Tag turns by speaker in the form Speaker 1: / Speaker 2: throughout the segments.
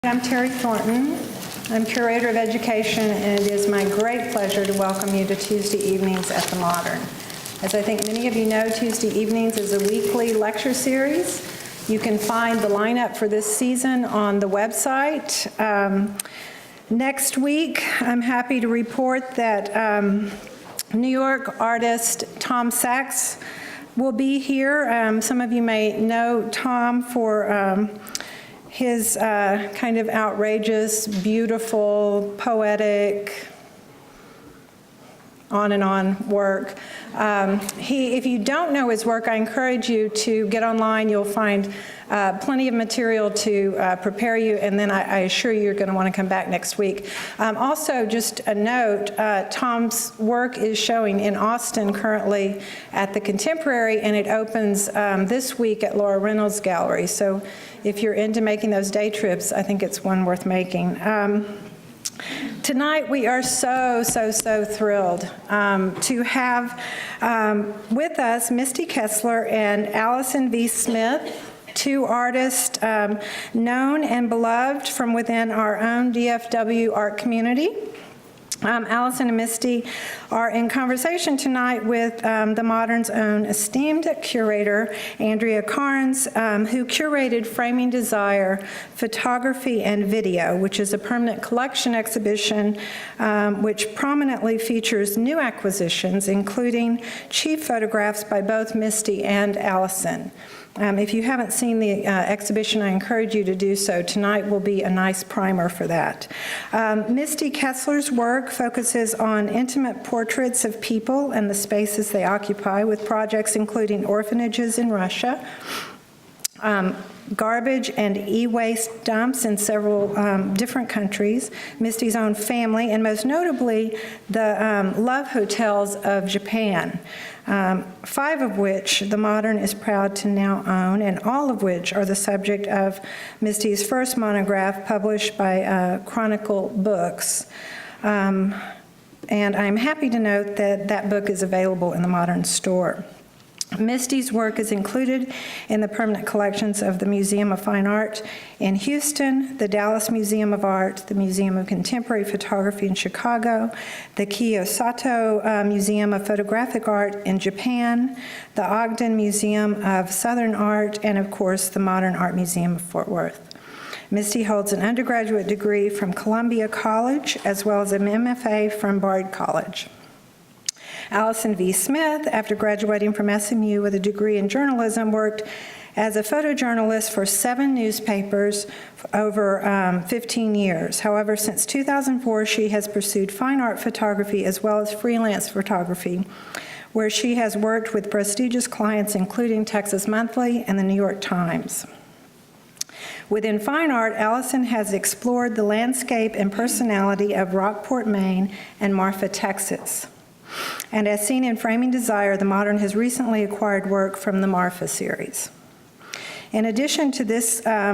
Speaker 1: I'm Terry Thornton. I'm Curator of Education, and it is my great pleasure to welcome you to Tuesday evenings at the Modern. As I think many of you know, Tuesday evenings is a weekly lecture series. You can find the lineup for this season on the website. Next week, I'm happy to report that New York artist Tom Sachs will be here. Some of you may know Tom for his kind of outrageous, beautiful, poetic, on and on work. If you don't know his work, I encourage you to get online. You'll find plenty of material to prepare you, and then I assure you you're going to want to come back next week. Also, just a note, Tom's work is showing in Austin currently at the Contemporary, and it opens this week at Laura Reynolds Gallery. So if you're into making those day trips, I think it's one worth making. Tonight, we are so thrilled to have with us Misty Keasler and Allison V Smith, two artists known and beloved from within our own DFW art community. Allison and Misty are in conversation tonight with the Modern's own esteemed curator, Andrea Karnes, who curated Framing Desire, Photography and Video, which is a permanent collection exhibition which prominently features new acquisitions, including chief photographs by both Misty and Allison. If you haven't seen the exhibition, I encourage you to do so. Tonight will be a nice primer for that. Misty Keasler's work focuses on intimate portraits of people and the spaces they occupy, with projects including orphanages in Russia, garbage and e-waste dumps in several different countries, Misty's own family, and most notably the love hotels of Japan, 5 of which the Modern is proud to now own, and all of which are the subject of Misty's first monograph published by Chronicle Books. And I'm happy to note that that book is available in the Modern store. Misty's work is included in the permanent collections of the Museum of Fine Art in Houston, the Dallas Museum of Art, the Museum of Contemporary Photography in Chicago, the Kyoto Museum of Photographic Art in Japan, the Ogden Museum of Southern Art, and of course the Modern Art Museum of Fort Worth. Misty holds an undergraduate degree from Columbia College as well as an MFA from Bard College. Allison V Smith, after graduating from SMU with a degree in journalism, worked as a photojournalist for 7 newspapers for over 15 years. However, since 2004, she has pursued fine art photography as well as freelance photography, where she has worked with prestigious clients including Texas Monthly and the New York Times. Within fine art, Allison has explored the landscape and personality of Rockport, Maine, and Marfa, Texas. And as seen in Framing Desire, the Modern has recently acquired work from the Marfa series. In addition to this I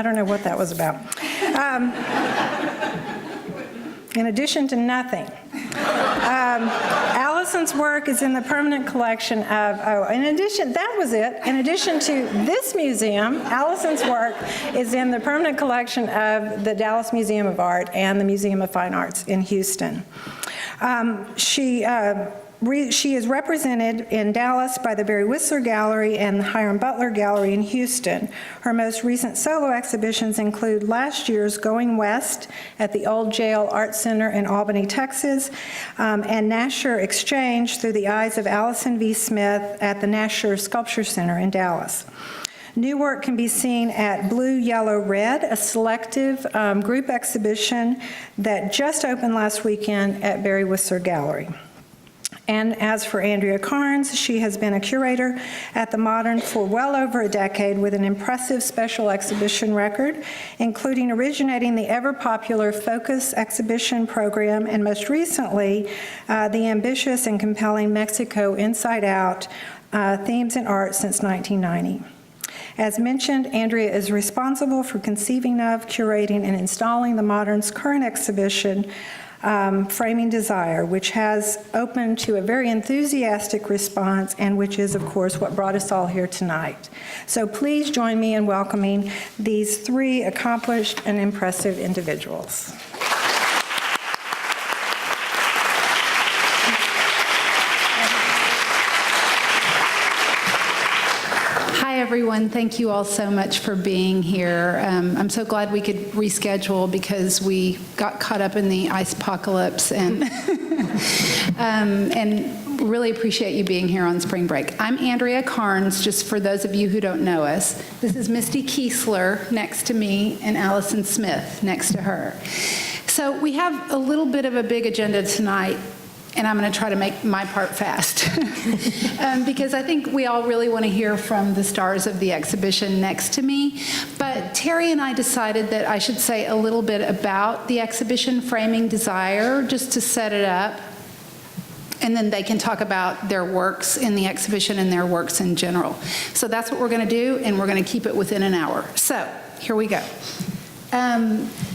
Speaker 1: don't know what that was about. In addition to nothing. Allison's work is in the permanent collection of, in addition to this museum, Allison's work is in the permanent collection of the Dallas Museum of Art and the Museum of Fine Arts in Houston. She is represented in Dallas by the Barry Whistler Gallery and the Hiram Butler Gallery in Houston. Her most recent solo exhibitions include last year's Going West at the Old Jail Art Center in Albany, Texas, and Nasher Exchange Through the Eyes of Allison V Smith at the Nasher Sculpture Center in Dallas. New work can be seen at Blue, Yellow, Red, a selective group exhibition that just opened last weekend at Barry Whistler Gallery. And as for Andrea Karnes, she has been a curator at the Modern for well over a decade with an impressive special exhibition record, including originating the ever-popular Focus exhibition program and most recently, the ambitious and compelling Mexico Inside Out Themes in Art since 1990. As mentioned, Andrea is responsible for conceiving of, curating, and installing the Modern's current exhibition, Framing Desire, which has opened to a very enthusiastic response and which is, of course, what brought us all here tonight. So please join me in welcoming these three accomplished and impressive individuals.
Speaker 2: Everyone, thank you all so much for being here. I'm so glad we could reschedule because we got caught up in the ice apocalypse and really appreciate you being here on spring break. I'm Andrea Karnes, just for those of you who don't know us. This is Misty Keasler next to me and Alison Smith next to her. So we have a little bit of a big agenda tonight, and I'm going to try to make my part fast because I think we all really want to hear from the stars of the exhibition next to me. But Terry and I decided that I should say a little bit about the exhibition, Framing Desire, just to set it up. And then they can talk about their works in the exhibition and their works in general. So that's what we're going to do, and we're going to keep it within an hour. So here we go.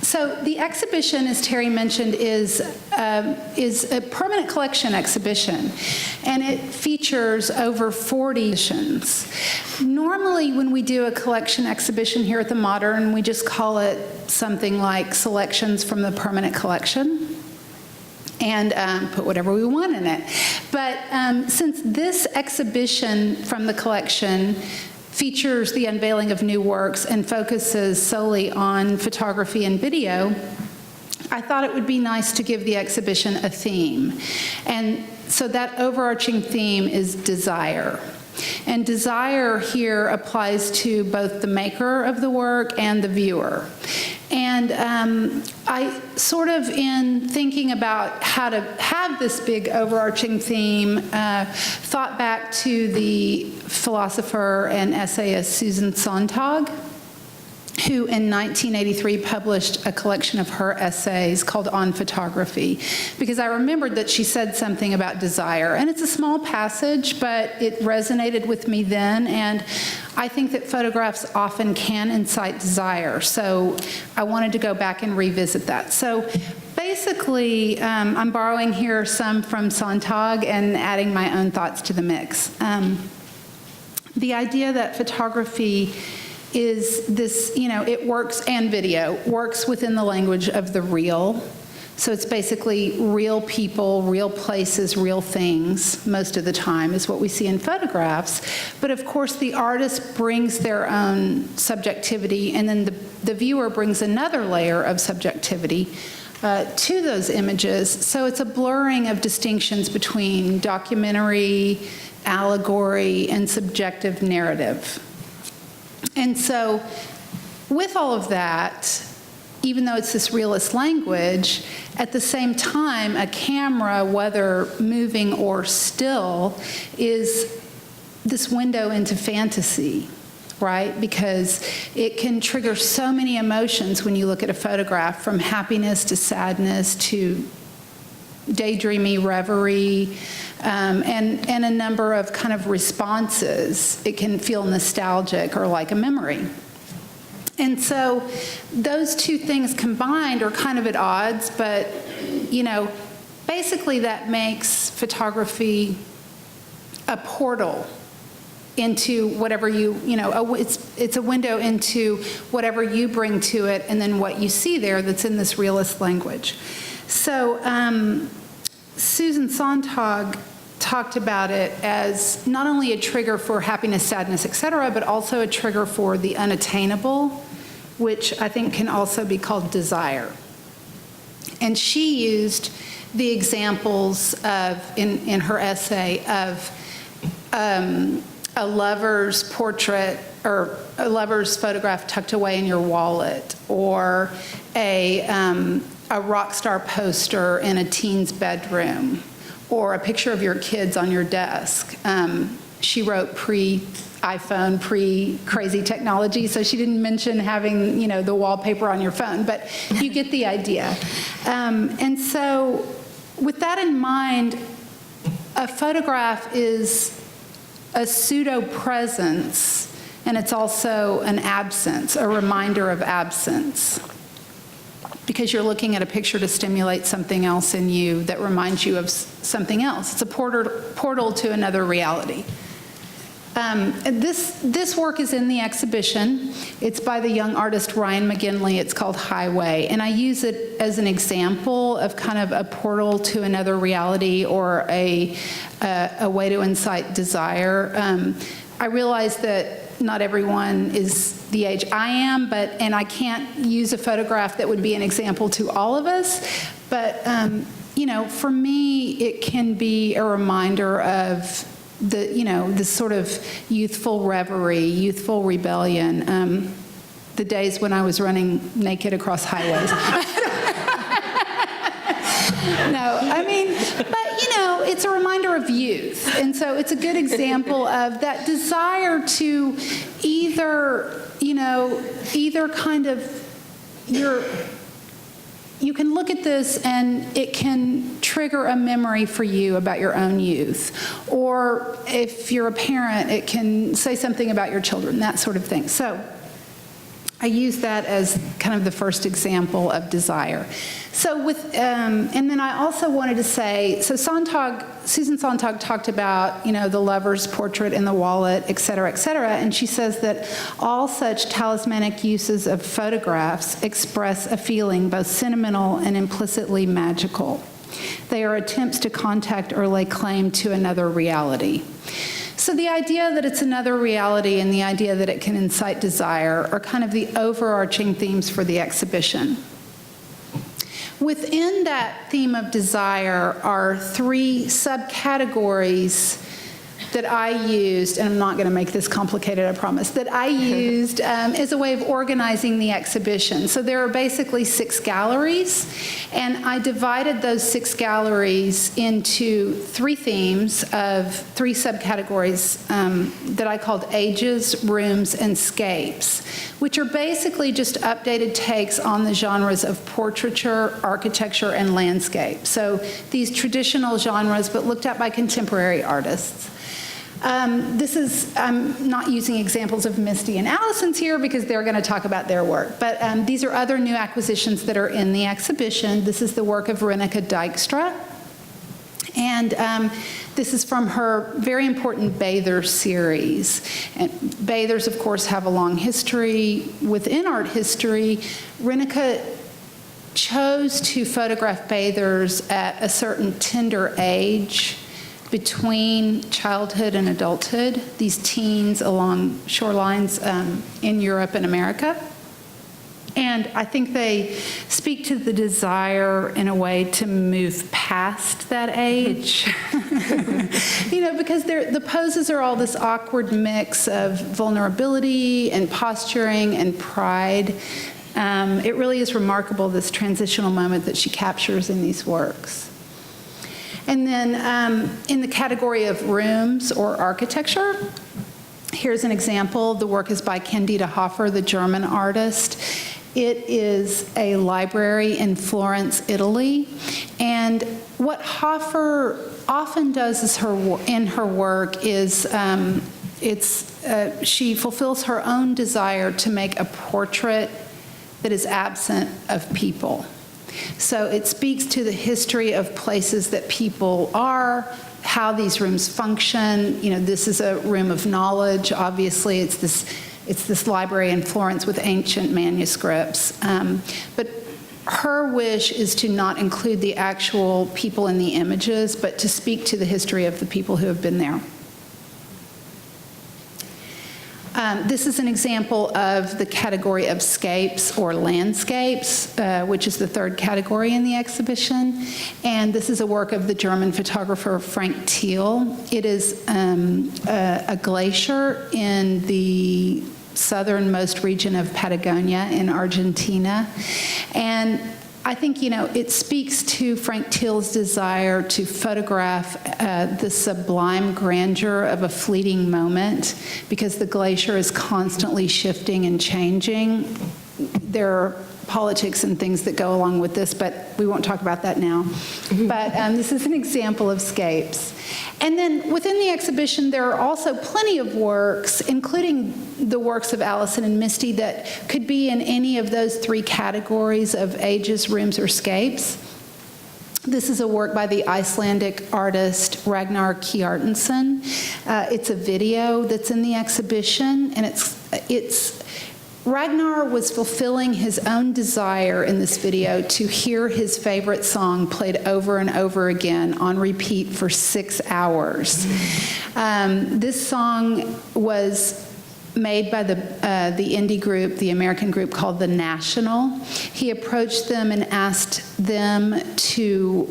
Speaker 2: So the exhibition, as Terry mentioned, is a permanent collection exhibition, and it features over 40 exhibitions. Normally, when we do a collection exhibition here at the Modern, we just call it something like Selections from the Permanent Collection, and put whatever we want in it. But since this exhibition from the collection features the unveiling of new works and focuses solely on photography and video, I thought it would be nice to give the exhibition a theme. And so that overarching theme is desire. And desire here applies to both the maker of the work and the viewer. And I sort of, in thinking about how to have this big overarching theme, thought back to the philosopher and essayist Susan Sontag, who in 1983 published a collection of her essays called On Photography, because I remembered that she said something about desire. And it's a small passage, but it resonated with me then, and I think that photographs often can incite desire. So I wanted to go back and revisit that. So basically, I'm borrowing here some from Sontag and adding my own thoughts to the mix. The idea that photography is this, it works, and video works within the language of the real. So it's basically real people, real places, real things, most of the time, is what we see in photographs. But of course, the artist brings their own subjectivity, and then the viewer brings another layer of subjectivity to those images. So it's a blurring of distinctions between documentary, allegory, and subjective narrative. And so with all of that, even though it's this realist language, at the same time, a camera, whether moving or still, is this window into fantasy, right? Because it can trigger so many emotions when you look at a photograph, from happiness to sadness to daydreamy reverie, and a number of kind of responses. It can feel nostalgic or like a memory. And so those two things combined are kind of at odds, but, basically that makes photography a portal into whatever it's a window into whatever you bring to it, and then what you see there that's in this realist language. So Susan Sontag talked about it as not only a trigger for happiness, sadness, etc., but also a trigger for the unattainable, which I think can also be called desire. And she used the examples of, in her essay, of a lover's portrait or a lover's photograph tucked away in your wallet, or a rock star poster in a teen's bedroom, or a picture of your kids on your desk. She wrote pre-iPhone, pre-crazy technology, so she didn't mention having, the wallpaper on your phone, but you get the idea. And so with that in mind, a photograph is a pseudo-presence, and it's also an absence, a reminder of absence. because you're looking at a picture to stimulate something else in you that reminds you of something else. It's a portal to another reality. This work is in the exhibition. It's by the young artist Ryan McGinley. It's called Highway, and I use it as an example of kind of a portal to another reality, or a way to incite desire. I realize that not everyone is the age I am, and I can't use a photograph that would be an example to all of us, but for me, it can be a reminder of this sort of youthful reverie, youthful rebellion, the days when I was running naked across highways. No, but it's a reminder of youth. And so it's a good example of that desire to either kind of, you can look at this and it can trigger a memory for you about your own youth. Or if you're a parent, it can say something about your children, that sort of thing. So I use that as kind of the first example of desire. So and then I also wanted to say, so Susan Sontag talked about, the lover's portrait in the wallet, et cetera, and she says that all such talismanic uses of photographs express a feeling both sentimental and implicitly magical. They are attempts to contact or lay claim to another reality. So the idea that it's another reality and the idea that it can incite desire are kind of the overarching themes for the exhibition. Within that theme of desire are three subcategories that I used, and I'm not going to make this complicated, I promise, that I used as a way of organizing the exhibition. So there are basically 6 galleries, and I divided those 6 galleries into 3 themes of 3 subcategories that I called ages, rooms, and scapes, which are basically just updated takes on the genres of portraiture, architecture, and landscape. So these traditional genres, but looked at by contemporary artists. I'm not using examples of Misty and Allison's here because they're going to talk about their work, but these are other new acquisitions that are in the exhibition. This is the work of Reneke Dijkstra, and this is from her very important Bather series. And bathers, of course, have a long history within art history. Reneke chose to photograph bathers at a certain tender age between childhood and adulthood, these teens along shorelines in Europe and America. And I think they speak to the desire in a way to move past that age. Because the poses are all this awkward mix of vulnerability and posturing and pride. It really is remarkable, this transitional moment that she captures in these works. And then in the category of rooms or architecture, here's an example. The work is by Candida Hofer, the German artist. It is a library in Florence, Italy. And what Hofer often does in her work is she fulfills her own desire to make a portrait that is absent of people. So it speaks to the history of places that people are, how these rooms function. This is a room of knowledge. Obviously, it's this library in Florence with ancient manuscripts. But her wish is to not include the actual people in the images, but to speak to the history of the people who have been there. This is an example of the category of scapes or landscapes, which is the 3rd category in the exhibition. And this is a work of the German photographer Frank Teal. It is a glacier in the southernmost region of Patagonia in Argentina. And I think, it speaks to Frank Teal's desire to photograph the sublime grandeur of a fleeting moment, because the glacier is constantly shifting and changing. There are politics and things that go along with this, but we won't talk about that now. But this is an example of Scapes. And then within the exhibition, there are also plenty of works, including the works of Allison and Misty, that could be in any of those three categories of ages, rooms, or scapes. This is a work by the Icelandic artist Ragnar Kjartansson. It's a video that's in the exhibition, and it's Ragnar was fulfilling his own desire in this video to hear his favorite song played over and over again on repeat for 6 hours. This song was made by the indie group, the American group called The National. He approached them and asked them to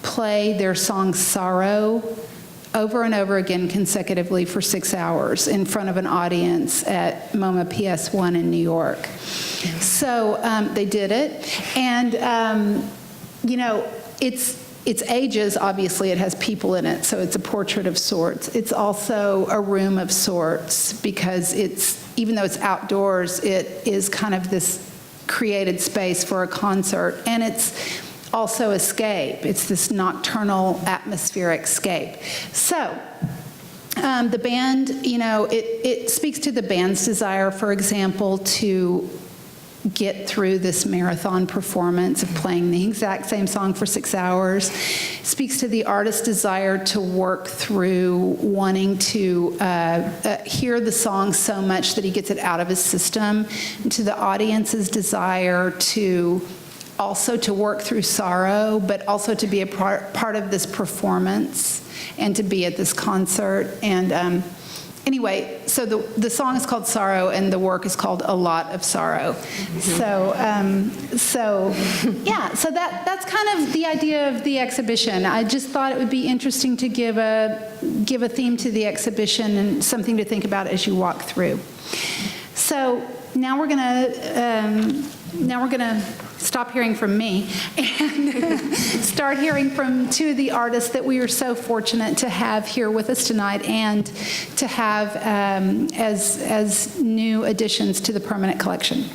Speaker 2: play their song Sorrow over and over again consecutively for 6 hours in front of an audience at MoMA PS1 in New York. So they did it. And, you know, it's ages, obviously it has people in it, so it's a portrait of sorts. It's also a room of sorts because even though it's outdoors, it is kind of this created space for a concert. And it's also a scape. It's this nocturnal atmospheric scape. So the band, you know, it speaks to the band's desire, for example, to get through this marathon performance of playing the exact same song for 6 hours. It speaks to the artist's desire to work through wanting to hear the song so much that he gets it out of his system, and to the audience's desire to also to work through sorrow, but also to be a part of this performance and to be at this concert. And anyway, so the song is called Sorrow, and the work is called A Lot of Sorrow. Mm-hmm. So that's kind of the idea of the exhibition. I just thought it would be interesting to give a theme to the exhibition and something to think about as you walk through. So now we're gonna stop hearing from me and start hearing from two of the artists that we are so fortunate to have here with us tonight and to have as new additions to the permanent collection.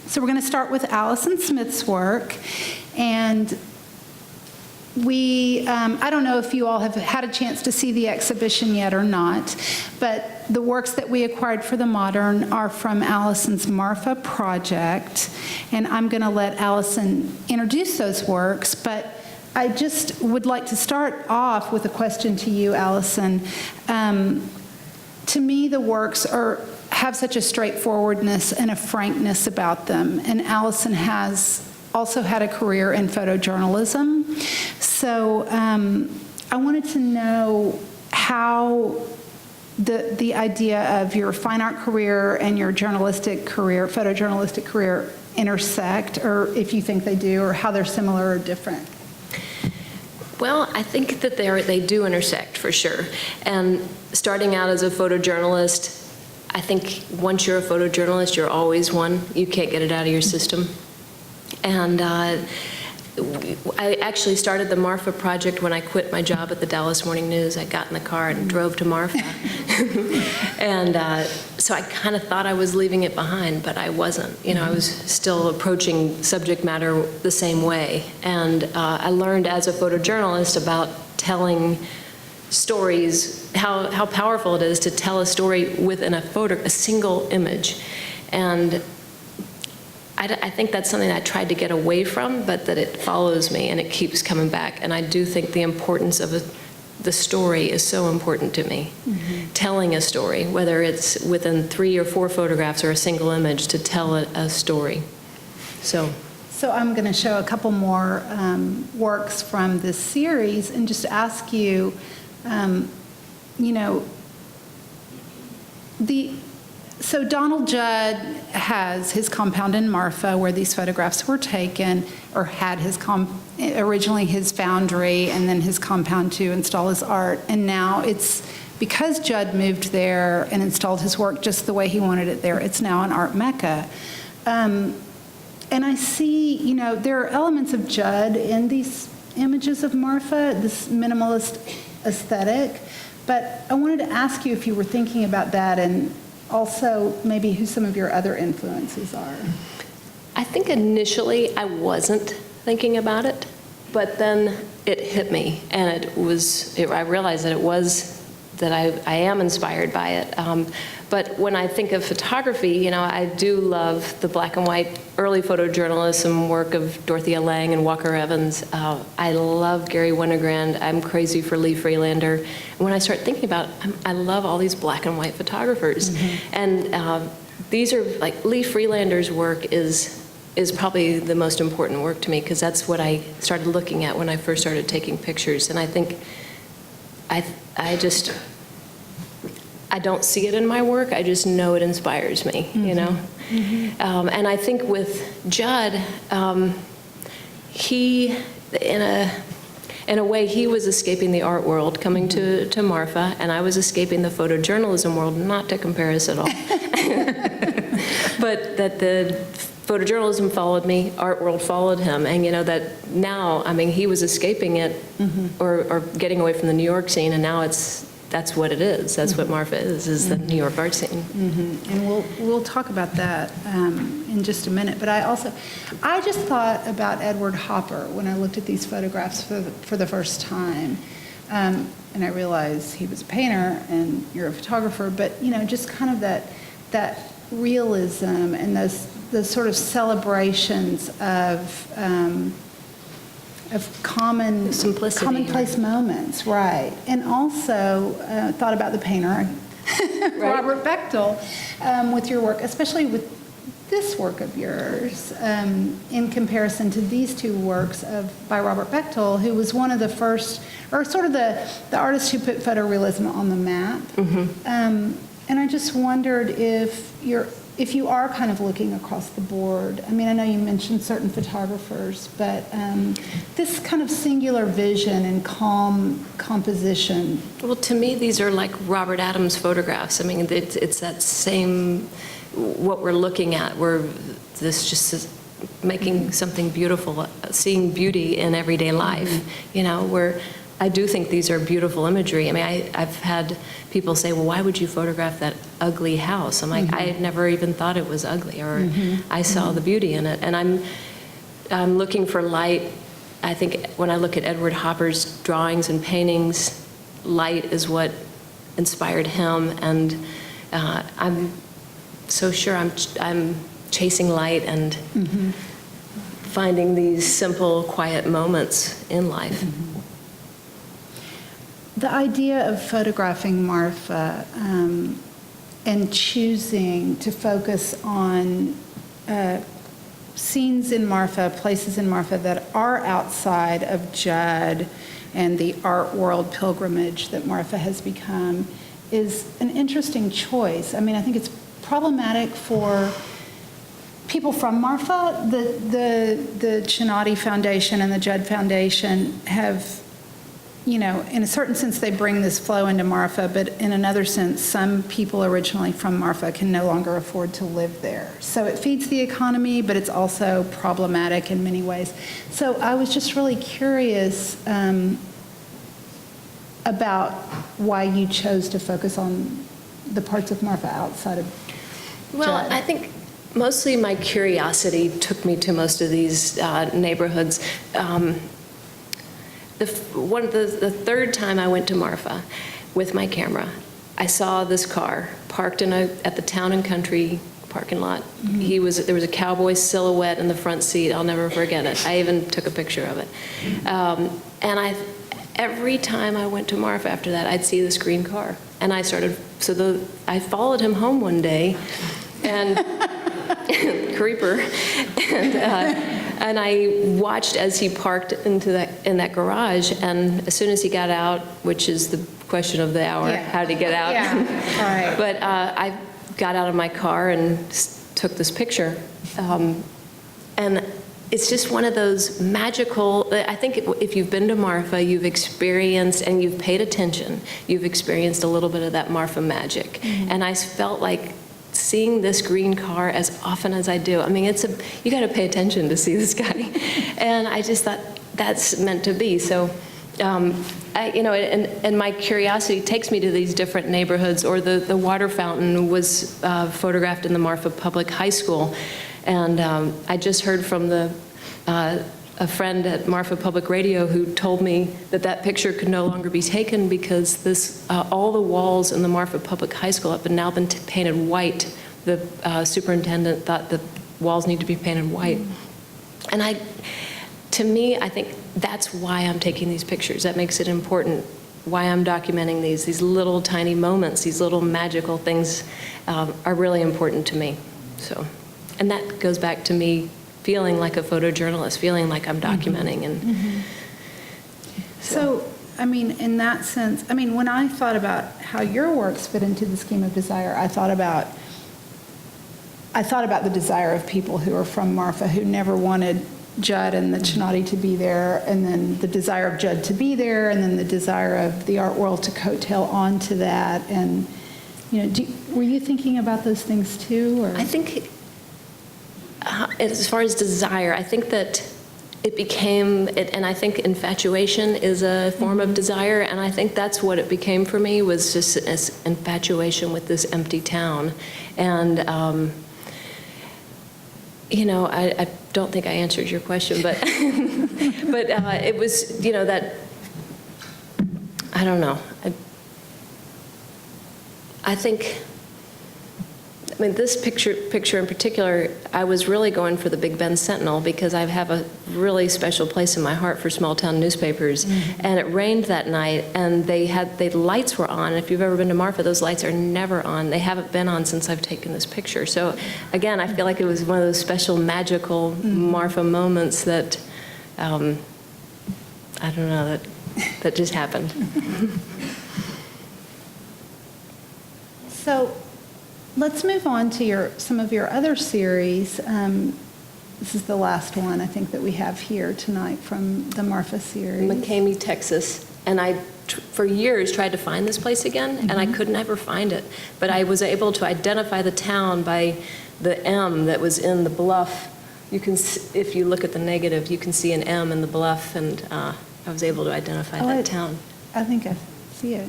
Speaker 2: So we're going to start with Alison Smith's work, and I don't know if you all have had a chance to see the exhibition yet or not, but the works that we acquired for the Modern are from Allison's Marfa project, and I'm going to let Allison introduce those works, but I just would like to start off with a question to you, Allison. To me, the works have such a straightforwardness and a frankness about them, and Allison has also had a career in photojournalism. So I wanted to know how the idea of your fine art career and your journalistic career, photojournalistic career, intersect, or if you think they do, or how they're similar or different.
Speaker 3: Well, I think that they do intersect for sure. And starting out as a photojournalist, I think once you're a photojournalist, you're always one. You can't get it out of your system. And I actually started the Marfa project when I quit my job at the Dallas Morning News. I got in the car and drove to Marfa. And so I kind of thought I was leaving it behind, but I wasn't. You know, I was still approaching subject matter the same way. And I learned as a photojournalist about telling stories, how powerful it is to tell a story within a single image. And I think that's something I tried to get away from, but that it follows me and it keeps coming back. And I do think the importance of the story is so important to me. Mm-hmm. Telling a story, whether it's within 3 or 4 photographs or a single image, to tell a story. So
Speaker 2: I'm going to show a couple more works from this series and just ask you, you know, So Donald Judd has his compound in Marfa where these photographs were taken, or had originally his foundry and then his compound to install his art. And now it's, because Judd moved there and installed his work just the way he wanted it there, it's now an art mecca. And I see, you know, there are elements of Judd in these images of Marfa, this minimalist aesthetic. But I wanted to ask you if you were thinking about that, and also maybe who some of your other influences are.
Speaker 3: I think initially I wasn't thinking about it, but then it hit me, and I realized that it was, that I am inspired by it. But when I think of photography, I do love the black and white early photojournalism work of Dorothea Lange and Walker Evans. I love Gary Winogrand. I'm crazy for Lee Freelander. And when I start thinking about it, I love all these black and white photographers. And these are, like, Lee Freelander's work is probably the most important work to me, because that's what I started looking at when I first started taking pictures. And I think I don't see it in my work, I just know it inspires me, And I think with Judd, he, in a way, he was escaping the art world, coming to Marfa, and I was escaping the photojournalism world, not to compare us at all. But that the photojournalism followed me, art world followed him, and that now, he was escaping it or getting away from the New York scene, and now that's what it is. That's what Marfa is the New York art scene.
Speaker 2: And we'll talk about that in just a minute. But I just thought about Edward Hopper when I looked at these photographs for the first time. And I realized he was a painter and you're a photographer, but just kind of that realism and those sort of celebrations of common
Speaker 3: simplicity,
Speaker 2: commonplace moments, right? And also thought about the painter, Robert Bechtel, with your work, especially with this work of yours, in comparison to these two works by Robert Bechtel, who was one of the first, or sort of the artist who put photorealism on the map. And I just wondered if you are kind of looking across the board. I know you mentioned certain photographers, but this kind of singular vision and calm composition.
Speaker 3: Well, to me, these are like Robert Adams photographs. It's that same, what we're looking at, we're making something beautiful, seeing beauty in everyday life, where I do think these are beautiful imagery. I've had people say, well, why would you photograph that ugly house? I'm like, I had never even thought it was ugly, or I saw the beauty in it. And I'm looking for light. I think when I look at Edward Hopper's drawings and paintings, light is what inspired him. And I'm so sure I'm chasing light and finding these simple, quiet moments in life.
Speaker 2: The idea of photographing Marfa and choosing to focus on scenes in Marfa, places in Marfa that are outside of Judd and the art world pilgrimage that Marfa has become is an interesting choice. I think it's problematic for people from Marfa. The Chinati Foundation and the Judd Foundation have, in a certain sense, they bring this flow into Marfa, but in another sense, some people originally from Marfa can no longer afford to live there. So it feeds the economy, but it's also problematic in many ways. So I was just really curious about why you chose to focus on the parts of Marfa outside of
Speaker 3: Well,
Speaker 2: Judd.
Speaker 3: I think mostly my curiosity took me to most of these neighborhoods. The third time I went to Marfa with my camera, I saw this car parked at the Town and Country parking lot. There was a cowboy silhouette in the front seat. I'll never forget it. I even took a picture of it. And every time I went to Marfa after that, I'd see this green car. And I followed him home one day, and creeper, and I watched as he parked in that garage, and as soon as he got out, which is the question of the hour, how did he get out?
Speaker 2: Yeah, right.
Speaker 3: But I got out of my car and took this picture, and it's just one of those magical, I think if you've been to Marfa, you've experienced and you've paid attention, you've experienced a little bit of that Marfa magic. And I felt like seeing this green car as often as I do, you got to pay attention to see this guy. And I just thought that's meant to be. So, and my curiosity takes me to these different neighborhoods, or the water fountain was photographed in the Marfa Public High School. And I just heard from a friend at Marfa Public Radio who told me that that picture could no longer be taken because all the walls in the Marfa Public High School have now been painted white. The superintendent thought the walls need to be painted white. And to me, I think that's why I'm taking these pictures. That makes it important, why I'm documenting these little tiny moments, these little magical things are really important to me. So, and that goes back to me feeling like a photojournalist, feeling like I'm documenting. And
Speaker 2: So, I mean, in that sense, I mean, when I thought about how your works fit into the scheme of desire, I thought about the desire of people who are from Marfa who never wanted Judd and the Chinati to be there, and then the desire of Judd to be there, and then the desire of the art world to coattail onto that. And, you know, were you thinking about those things too? Or?
Speaker 3: I think, as far as desire, I think that it became, and I think infatuation is a form of desire, and I think that's what it became for me, was just this infatuation with this empty town. And, you know, I don't think I answered your question, but but it was, you know, that, I don't know. I think, I mean, this picture in particular, I was really going for the Big Bend Sentinel because I have a really special place in my heart for small town newspapers. Mm-hmm. And it rained that night, and the lights were on. If you've ever been to Marfa, those lights are never on. They haven't been on since I've taken this picture. So again, I feel like it was one of those special magical Marfa moments that, I don't know, that just happened.
Speaker 2: So let's move on to some of your other series. This is the last one, I think, that we have here tonight from the Marfa series.
Speaker 3: McCamey, Texas. And I, for years, tried to find this place again, and I could never find it. But I was able to identify the town by the M that was in the bluff. You can, if you look at the negative, you can see an M in the bluff, and I was able to identify that town.
Speaker 2: I think I see it.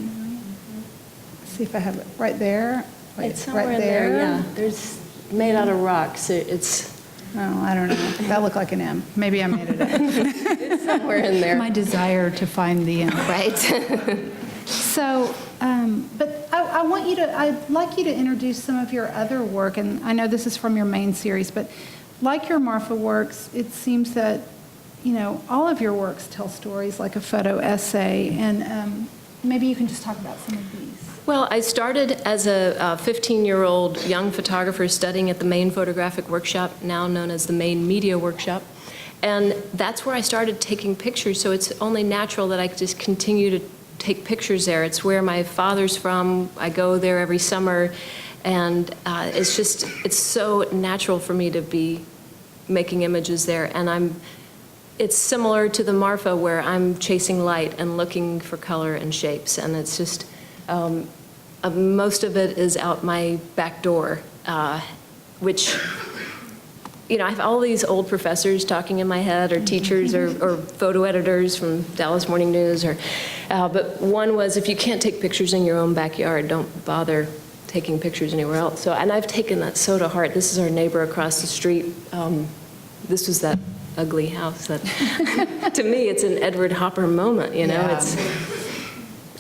Speaker 2: See if I have it right there.
Speaker 3: It's somewhere right there. Yeah. There's made out of rocks.
Speaker 2: Oh, I don't know. That looked like an M. Maybe I made it up.
Speaker 3: It's somewhere in there.
Speaker 2: My desire to find the M.
Speaker 3: Right.
Speaker 2: So, but I'd like you to introduce some of your other work, and I know this is from your main series, but like your Marfa works, it seems that, you know, all of your works tell stories like a photo essay, and maybe you can just talk about some of these.
Speaker 3: Well, I started as a 15-year-old young photographer studying at the Maine Photographic Workshop, now known as the Maine Media Workshop. And that's where I started taking pictures, so it's only natural that I just continue to take pictures there. It's where my father's from. I go there every summer, and it's so natural for me to be making images there. And it's similar to the Marfa, where I'm chasing light and looking for color and shapes, and it's just, most of it is out my back door, which, you know, I have all these old professors talking in my head, or teachers, or photo editors from Dallas Morning News, but one was, if you can't take pictures in your own backyard, don't bother taking pictures anywhere else. So, and I've taken that so to heart. This is our neighbor across the street. This was that ugly house that, to me, it's an Edward Hopper moment, you know? Yeah.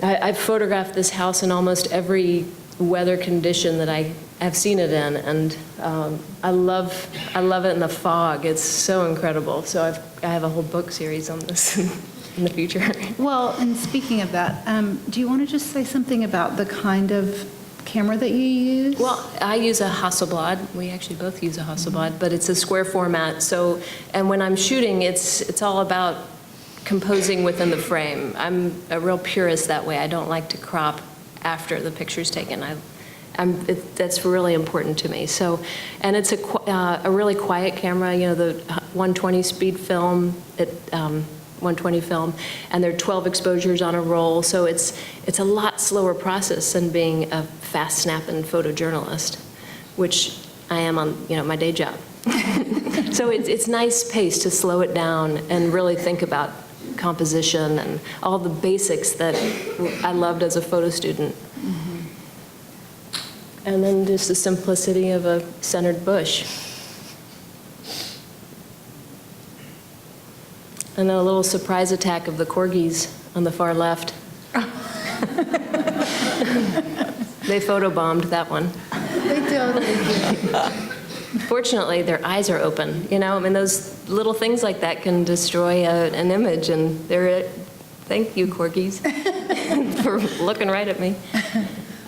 Speaker 3: I've photographed this house in almost every weather condition that I have seen it in, and I love it in the fog. It's so incredible. So I have a whole book series on this in the future.
Speaker 2: Well, and speaking of that, do you want to just say something about the kind of camera that you use?
Speaker 3: Well, I use a Hasselblad. We actually both use a Hasselblad, but it's a square format. So, and when I'm shooting, it's all about composing within the frame. I'm a real purist that way. I don't like to crop after the picture's taken. That's really important to me. So, and it's a really quiet camera. You know, the 120 speed film, 120 film, and there are 12 exposures on a roll. So it's a lot slower process than being a fast snapping photojournalist, which I am on, you know, my day job. So it's nice pace to slow it down and really think about composition and all the basics that I loved as a photo student. Mm-hmm. And then just the simplicity of a centered bush. And then a little surprise attack of the corgis on the far left. They photobombed that one.
Speaker 2: They totally did.
Speaker 3: Fortunately, their eyes are open. You know, I mean, those little things like that can destroy an image, and thank you, corgis, for looking right at me.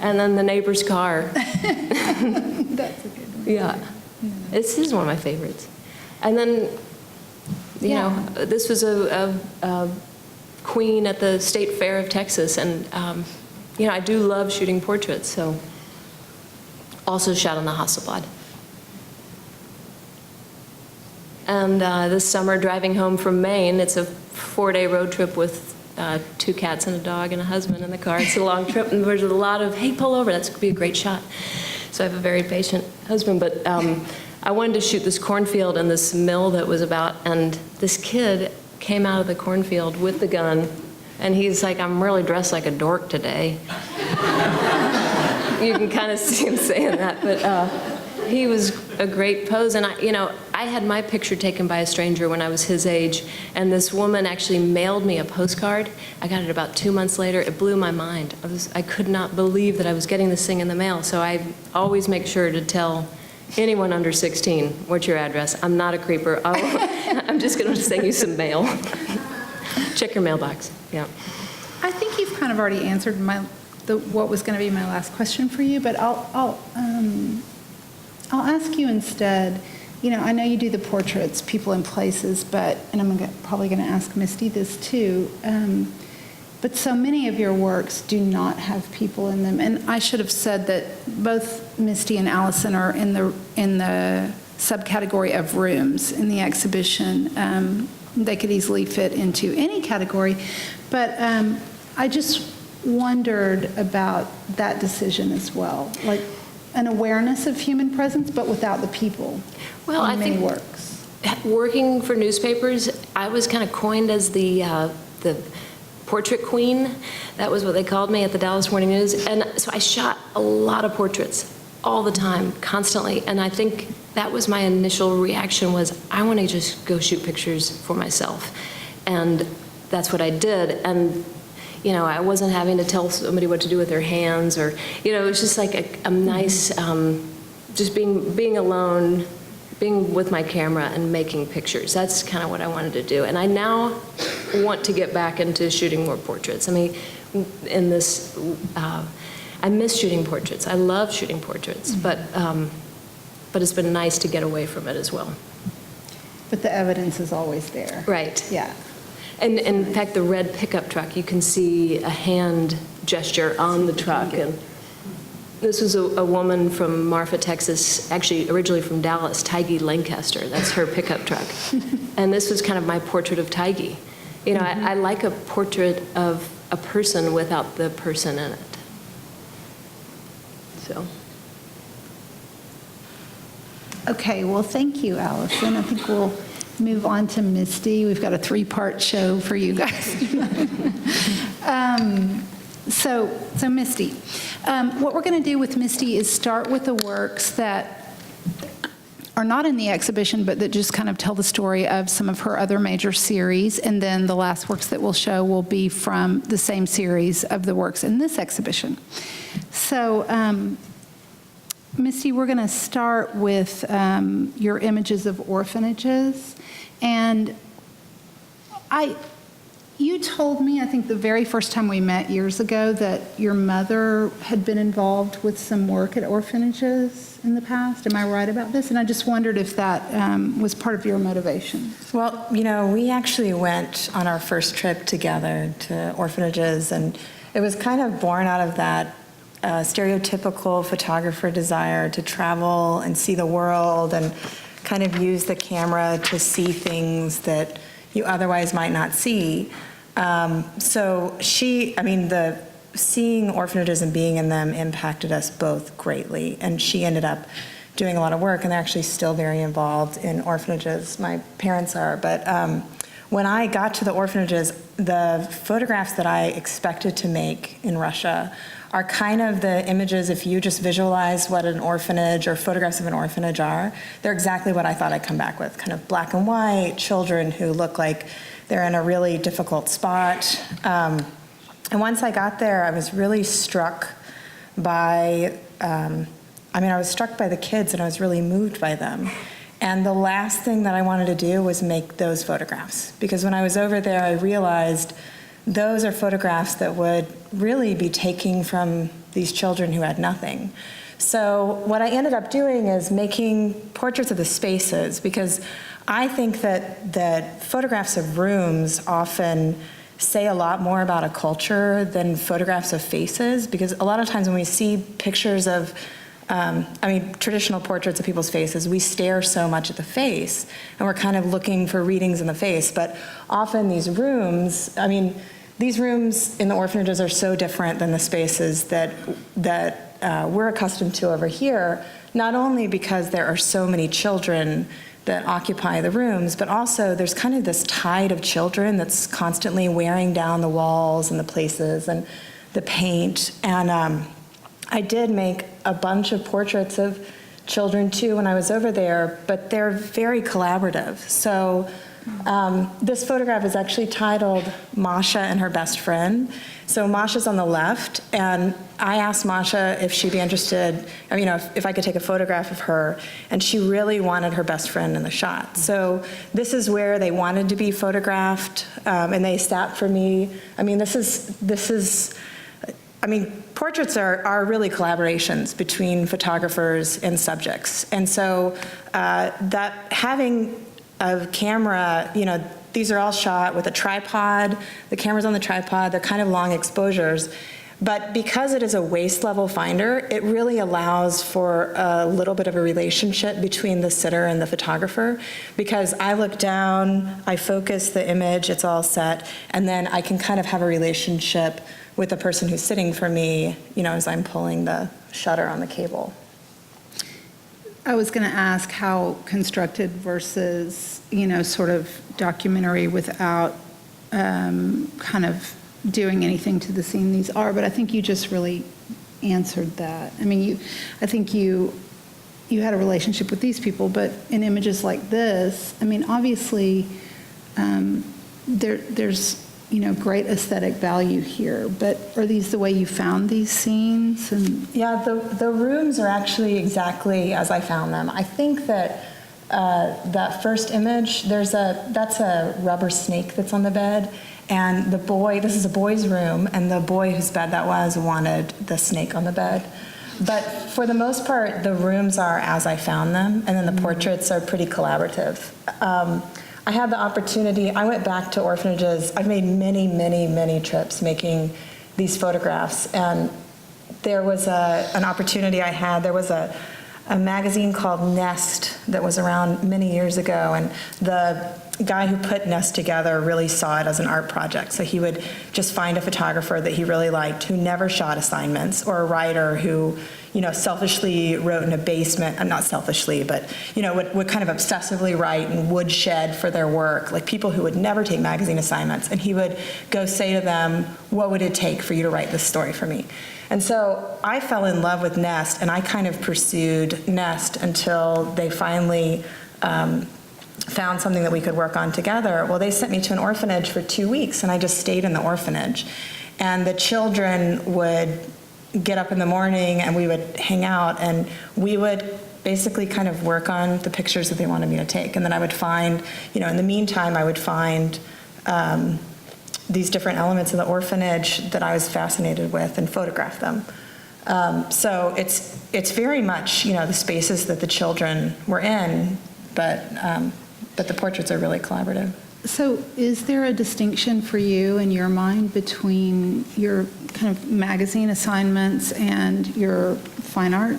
Speaker 3: And then the neighbor's car.
Speaker 2: That's a good one.
Speaker 3: Yeah. This is one of my favorites. And then, you know, this was a queen at the State Fair of Texas, and, you know, I do love shooting portraits, so also shot on the Hasselblad. And this summer, driving home from Maine, it's a 4-day road trip with 2 cats and a dog and a husband in the car. It's a long trip, and there's a lot of, hey, pull over, that's going to be a great shot. So I have a very patient husband, but I wanted to shoot this cornfield and this mill that was about, and this kid came out of the cornfield with the gun, and he's like, I'm really dressed like a dork today. You can kind of see him saying that, but he was a great pose, and I had my picture taken by a stranger when I was his age, and this woman actually mailed me a postcard. I got it about 2 months later. It blew my mind. I could not believe that I was getting this thing in the mail, so I always make sure to tell anyone under 16, what's your address? I'm not a creeper. I'm just going to send you some mail. Check your mailbox. Yeah.
Speaker 2: I think you've kind of already answered what was going to be my last question for you, but I'll ask you instead. You know, I know you do the portraits, people in places, and I'm probably going to ask Misty this too. But so many of your works do not have people in them, and I should have said that both Misty and Allison are in the subcategory of rooms in the exhibition. They could easily fit into any category, but I just wondered about that decision as well, like an awareness of human presence, but without the people.
Speaker 3: Well, I think
Speaker 2: works.
Speaker 3: Working for newspapers, I was kind of coined as the portrait queen. That was what they called me at the Dallas Morning News. And so I shot a lot of portraits all the time, constantly. And I think that was my initial reaction was, I want to just go shoot pictures for myself. And that's what I did. And, you know, I wasn't having to tell somebody what to do with their hands or, you know, it was just like a nice, just being alone, being with my camera and making pictures. That's kind of what I wanted to do. And I now want to get back into shooting more portraits. I mean, in this, I miss shooting portraits. I love shooting portraits, but it's been nice to get away from it as well.
Speaker 2: But the evidence is always there.
Speaker 3: Right.
Speaker 2: Yeah.
Speaker 3: And in fact, the red pickup truck, you can see a hand gesture on the truck. And this was a woman from Marfa, Texas, actually originally from Dallas, Tiggy Lancaster. That's her pickup truck. And this was kind of my portrait of Tiggy. You know, I like a portrait of a person without the person in it. So.
Speaker 2: Okay, well, thank you, Allison. I think we'll move on to Misty. We've got a 3-part show for you guys. So Misty, what we're going to do with Misty is start with the works that are not in the exhibition, but that just kind of tell the story of some of her other major series, and then the last works that we'll show will be from the same series of the works in this exhibition. So, Misty, we're going to start with your images of orphanages, and you told me, I think the very first time we met years ago, that your mother had been involved with some work at orphanages in the past. Am I right about this? And I just wondered if that was part of your motivation.
Speaker 4: Well, you know, we actually went on our first trip together to orphanages, and it was kind of born out of that stereotypical photographer desire to travel and see the world and kind of use the camera to see things that you otherwise might not see. So the seeing orphanages and being in them impacted us both greatly. And she ended up doing a lot of work, and they're actually still very involved in orphanages. My parents are. But when I got to the orphanages, the photographs that I expected to make in Russia are kind of the images, if you just visualize what an orphanage or photographs of an orphanage are, they're exactly what I thought I'd come back with, kind of black and white, children who look like they're in a really difficult spot. And once I got there, I was really struck by, I was struck by the kids, and I was really moved by them. And the last thing that I wanted to do was make those photographs, because when I was over there, I realized those are photographs that would really be taken from these children who had nothing. So what I ended up doing is making portraits of the spaces, because I think that photographs of rooms often say a lot more about a culture than photographs of faces, because a lot of times when we see pictures of traditional portraits of people's faces, we stare so much at the face, and we're kind of looking for readings in the face. But often these rooms in the orphanages are so different than the spaces that we're accustomed to over here, not only because there are so many children that occupy the rooms, but also there's kind of this tide of children that's constantly wearing down the walls and the places and the paint. And I did make a bunch of portraits of children too when I was over there, but they're very collaborative. So this photograph is actually titled Masha and Her Best Friend. So Masha's on the left, and I asked Masha if she'd be interested, if I could take a photograph of her, and she really wanted her best friend in the shot. So this is where they wanted to be photographed, and they sat for me. Portraits are really collaborations between photographers and subjects. And so that having a camera, these are all shot with a tripod. The camera's on the tripod. They're kind of long exposures. But because it is a waist level finder, it really allows for a little bit of a relationship between the sitter and the photographer, because I look down, I focus the image, it's all set, and then I can kind of have a relationship with the person who's sitting for me, as I'm pulling the shutter on the cable.
Speaker 2: I was going to ask how constructed versus, sort of documentary without kind of doing anything to the scene these are, but I think you just really answered that. I think you had a relationship with these people, but in images like this, obviously there's great aesthetic value here, but are these the way you found these scenes?
Speaker 4: Yeah, the rooms are actually exactly as I found them. I think that that first image, that's a rubber snake that's on the bed, and this is a boy's room, and the boy whose bed that was wanted the snake on the bed. But for the most part, the rooms are as I found them, and then the portraits are pretty collaborative. I had the opportunity, I went back to orphanages. I've made many, many, many trips making these photographs, and there was an opportunity I had. There was a magazine called Nest that was around many years ago, and the guy who put Nest together really saw it as an art project. So he would just find a photographer that he really liked who never shot assignments, or a writer who selfishly wrote in a basement, not selfishly, but would kind of obsessively write and woodshed for their work, like people who would never take magazine assignments. And he would go say to them, what would it take for you to write this story for me? And so I fell in love with Nest, and I kind of pursued Nest until they finally found something that we could work on together. Well, they sent me to an orphanage for 2 weeks, and I just stayed in the orphanage. And the children would get up in the morning, and we would hang out, and we would basically kind of work on the pictures that they wanted me to take. And then I would find, in the meantime, I would find these different elements of the orphanage that I was fascinated with and photograph them. So it's very much, the spaces that the children were in, but the portraits are really collaborative.
Speaker 2: So is there a distinction for you in your mind between your kind of magazine assignments and your fine art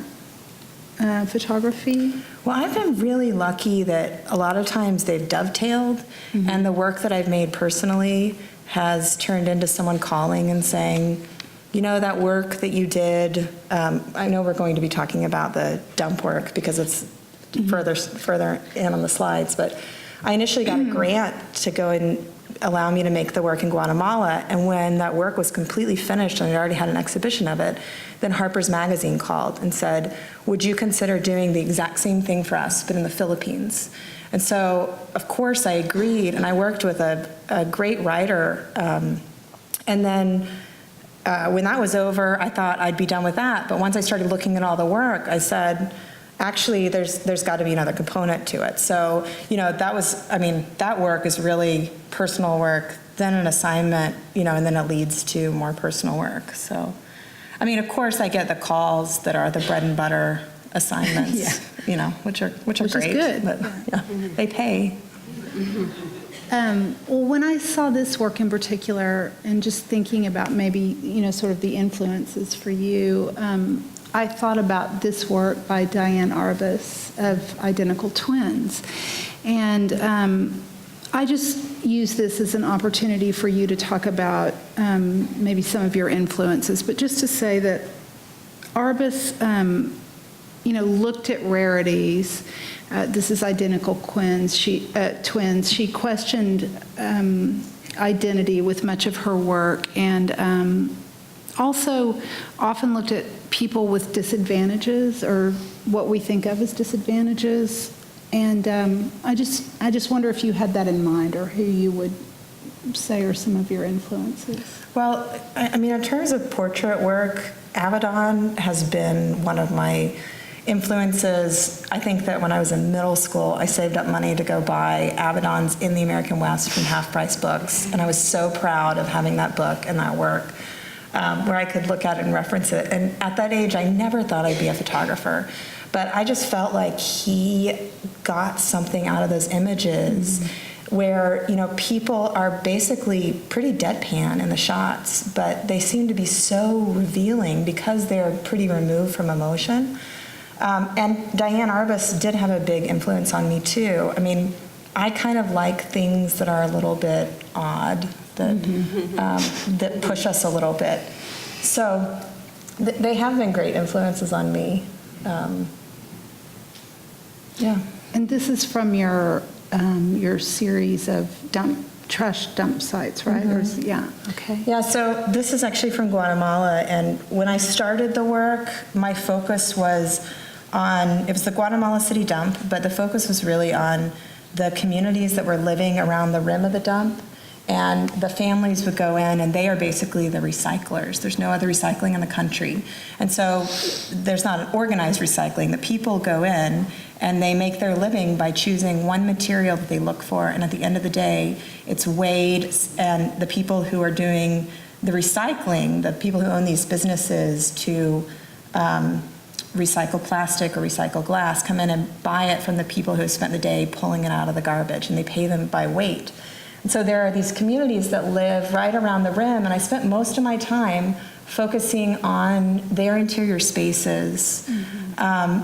Speaker 2: photography?
Speaker 4: Well, I've been really lucky that a lot of times they've dovetailed, and the work that I've made personally has turned into someone calling and saying, that work that you did, I know we're going to be talking about the dump work because it's further in on the slides, but I initially got a grant to go and allow me to make the work in Guatemala, and when that work was completely finished and I already had an exhibition of it, then Harper's Magazine called and said, would you consider doing the exact same thing for us, but in the Philippines? And so, of course, I agreed, and I worked with a great writer. And then when that was over, I thought I'd be done with that. But once I started looking at all the work, I said, actually, there's got to be another component to it. So, that work is really personal work, then an assignment, and then it leads to more personal work. So, of course, I get the calls that are the bread and butter assignments, which are great.
Speaker 2: Is good.
Speaker 4: But, they pay.
Speaker 2: Well, when I saw this work in particular, and just thinking about maybe, sort of the influences for you, I thought about this work by Diane Arbus of Identical Twins. And I just use this as an opportunity for you to talk about maybe some of your influences, but just to say that Arbus, looked at rarities. This is Identical Twins. She questioned identity with much of her work, and also often looked at people with disadvantages, or what we think of as disadvantages. And I just wonder if you had that in mind, or who you would say are some of your influences.
Speaker 4: Well, in terms of portrait work, Avedon has been one of my influences. I think that when I was in middle school, I saved up money to go buy Avedon's In the American West from Half Price Books, and I was so proud of having that book and that work, where I could look at it and reference it. And at that age, I never thought I'd be a photographer, but I just felt like he got something out of those images where, people are basically pretty deadpan in the shots, but they seem to be so revealing because they're pretty removed from emotion. And Diane Arbus did have a big influence on me too. I kind of like things that are a little bit odd, that push us a little bit. So they have been great influences on me. Yeah.
Speaker 2: And this is from your series of trash dump sites, right? Okay.
Speaker 4: Yeah, so this is actually from Guatemala, and when I started the work, my focus was it was the Guatemala City dump, but the focus was really on the communities that were living around the rim of the dump, and the families would go in, and they are basically the recyclers. There's no other recycling in the country, and so there's not an organized recycling. The people go in, and they make their living by choosing one material that they look for, and at the end of the day, it's weighed, and the people who are doing the recycling, the people who own these businesses to recycle plastic or recycle glass, come in and buy it from the people who have spent the day pulling it out of the garbage, and they pay them by weight. And so there are these communities that live right around the rim, and I spent most of my time focusing on their interior spaces,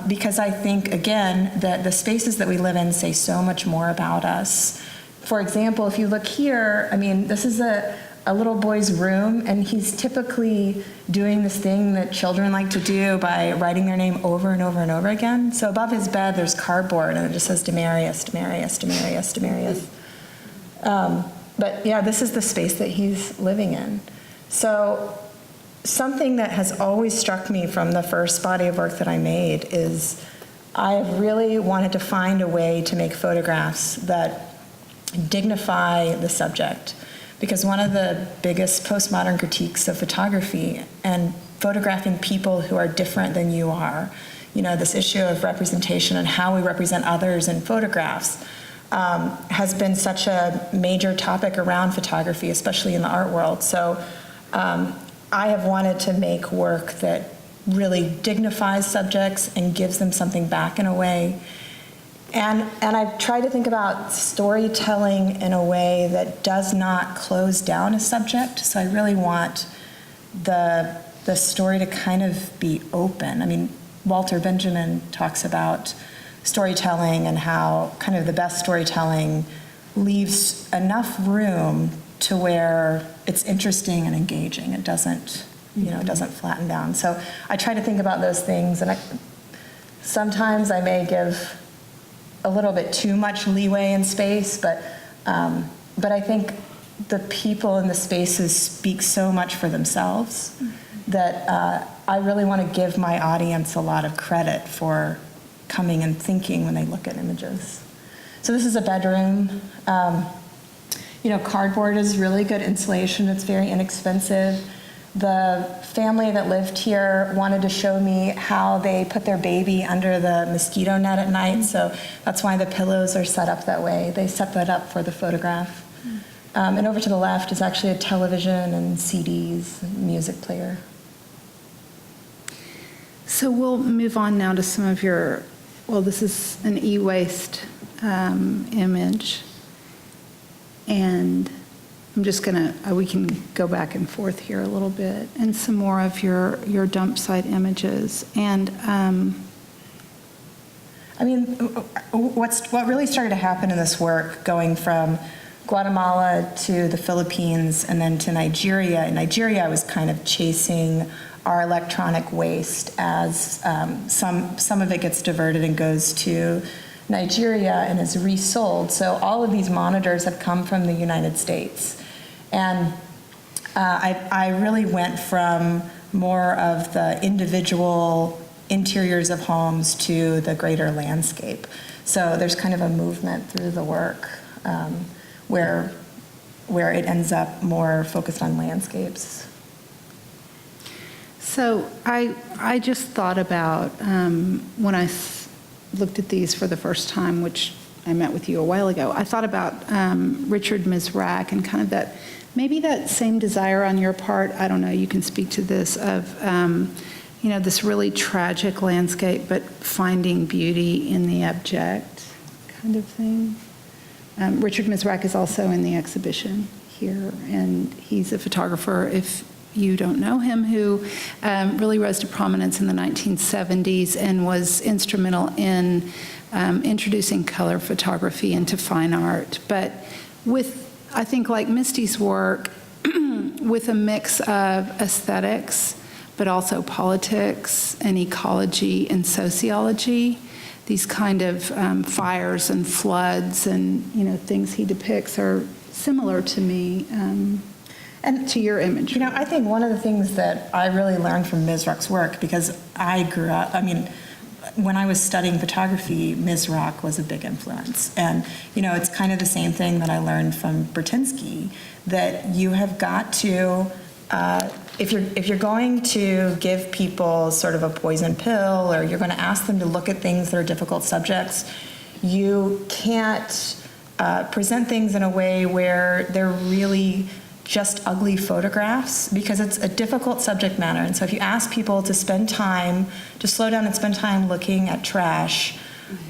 Speaker 4: because I think, again, that the spaces that we live in say so much more about us. For example, if you look here, this is a little boy's room, and he's typically doing this thing that children like to do by writing their name over and over and over again. So above his bed, there's cardboard, and it just says Demarius, Demarius, Demarius, Demarius. But yeah, this is the space that he's living in. So something that has always struck me from the first body of work that I made is I have really wanted to find a way to make photographs that dignify the subject. Because one of the biggest postmodern critiques of photography and photographing people who are different than you are, this issue of representation and how we represent others in photographs, has been such a major topic around photography, especially in the art world. So I have wanted to make work that really dignifies subjects and gives them something back in a way. And I've tried to think about storytelling in a way that does not close down a subject. So I really want the story to kind of be open. Walter Benjamin talks about storytelling and how kind of the best storytelling leaves enough room to where it's interesting and engaging. It doesn't, it doesn't flatten down. So I try to think about those things, and sometimes I may give a little bit too much leeway in space, but I think the people in the spaces speak so much for themselves that I really want to give my audience a lot of credit for coming and thinking when they look at images. So this is a bedroom. Cardboard is really good insulation. It's very inexpensive. The family that lived here wanted to show me how they put their baby under the mosquito net at night, so that's why the pillows are set up that way. They set that up for the photograph. And over to the left is actually a television and CDs, and music player.
Speaker 2: So we'll move on now to some of your, well, this is an e-waste image. And I'm just gonna, we can go back and forth here a little bit, and some more of your dump site images. And
Speaker 4: what really started to happen in this work, going from Guatemala to the Philippines and then to Nigeria. In Nigeria, I was kind of chasing our electronic waste as some of it gets diverted and goes to Nigeria and is resold. So all of these monitors have come from the United States. And I really went from more of the individual interiors of homes to the greater landscape. So there's kind of a movement through the work where it ends up more focused on landscapes.
Speaker 2: so I just thought about when I looked at these for the first time, which I met with you a while ago, I thought about Richard Mizrak and kind of that, maybe that same desire on your part, I don't know, you can speak to this, of this really tragic landscape, but finding beauty in the abject kind of thing. Richard Mizrak is also in the exhibition here, and he's a photographer, if you don't know him, who really rose to prominence in the 1970s and was instrumental in introducing color photography into fine art. But with, I think, like Misty's work, with a mix of aesthetics, but also politics and ecology and sociology, these kind of fires and floods and things he depicts are similar to me and to your image.
Speaker 4: I think one of the things that I really learned from Mizrak's work, because I grew up, when I was studying photography, Mizrak was a big influence. And, it's kind of the same thing that I learned from Bertinsky, that you have got to, if you're going to give people sort of a poison pill, or you're going to ask them to look at things that are difficult subjects, you can't present things in a way where they're really just ugly photographs, because it's a difficult subject matter. And so if you ask people to spend time, to slow down and spend time looking at trash,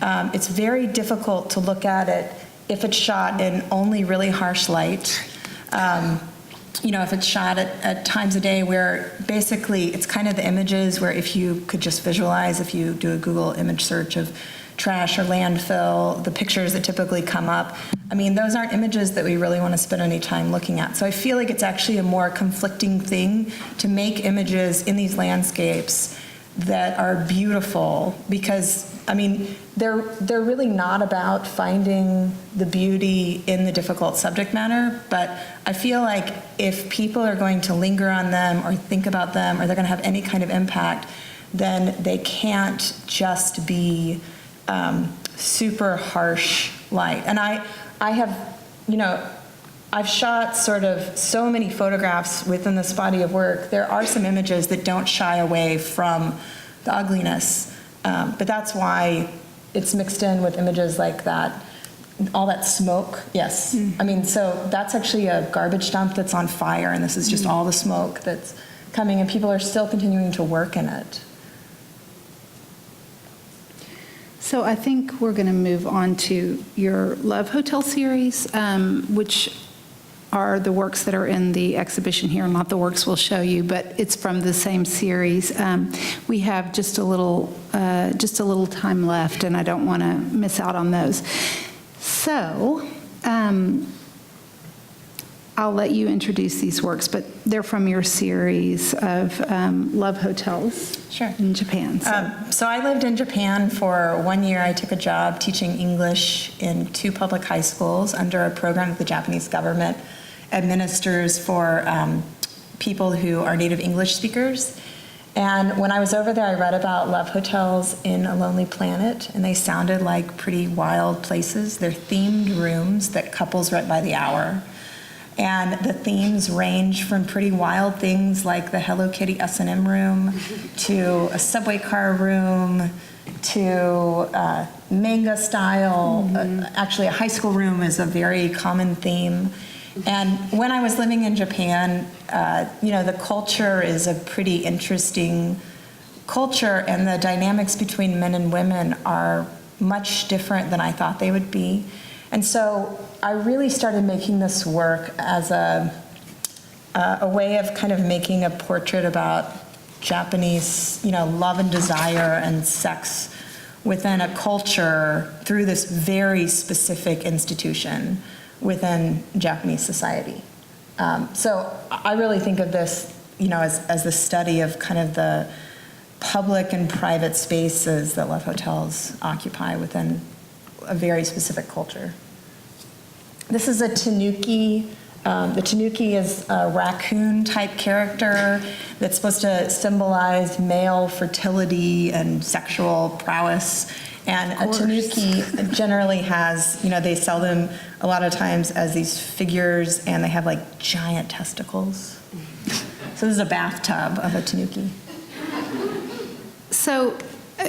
Speaker 4: it's very difficult to look at it if it's shot in only really harsh light. If it's shot at times a day where basically it's kind of the images where, if you could just visualize, if you do a Google image search of trash or landfill, the pictures that typically come up, those aren't images that we really want to spend any time looking at. So I feel like it's actually a more conflicting thing to make images in these landscapes that are beautiful, because they're really not about finding the beauty in the difficult subject matter. But I feel like if people are going to linger on them or think about them, or they're going to have any kind of impact, then they can't just be super harsh light. And I have, I've shot sort of so many photographs within this body of work. There are some images that don't shy away from the ugliness, but that's why it's mixed in with images like that, all that smoke. Yes. So that's actually a garbage dump that's on fire, and this is just all the smoke that's coming, and people are still continuing to work in it.
Speaker 2: So I think we're going to move on to your Love Hotel series, which are the works that are in the exhibition here, not the works we'll show you, but it's from the same series. We have just a little time left, and I don't want to miss out on those. So I'll let you introduce these works, but they're from your series of Love Hotels.
Speaker 4: Sure.
Speaker 2: In Japan.
Speaker 4: So I lived in Japan for 1 year. I took a job teaching English in 2 public high schools under a program that the Japanese government administers for people who are native English speakers. And when I was over there, I read about love hotels in A Lonely Planet, and they sounded like pretty wild places. They're themed rooms that couples rent by the hour. And the themes range from pretty wild things like the Hello Kitty S&M room to a subway car room to manga style. Actually, a high school room is a very common theme. And when I was living in Japan, the culture is a pretty interesting culture, and the dynamics between men and women are much different than I thought they would be. And so I really started making this work as a way of kind of making a portrait about Japanese, love and desire and sex within a culture through this very specific institution within Japanese society. So I really think of this, as the study of kind of the public and private spaces that love hotels occupy within a very specific culture. This is a tanuki. The tanuki is a raccoon-type character that's supposed to symbolize male fertility and sexual prowess. And a tanuki generally has, they sell them a lot of times as these figures, and they have like giant testicles. So this is a bathtub of a tanuki.
Speaker 2: So,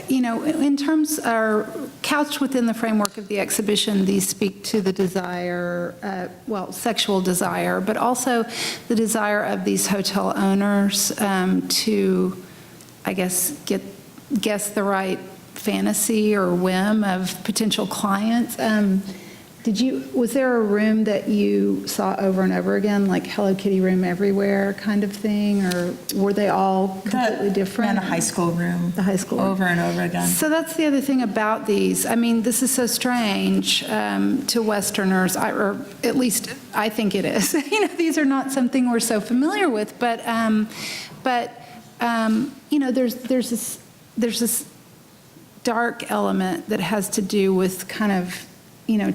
Speaker 2: in terms of couched within the framework of the exhibition, these speak to the desire, sexual desire, but also the desire of these hotel owners to, I guess, guess the right fantasy or whim of potential clients. Was there a room that you saw over and over again, like Hello Kitty room everywhere kind of thing, or were they all completely different?
Speaker 4: And a high school room.
Speaker 2: The high school room.
Speaker 4: Over and over again.
Speaker 2: So that's the other thing about these. I mean, this is so strange to Westerners, or at least I think it is. These are not something we're so familiar with, but there's this dark element that has to do with kind of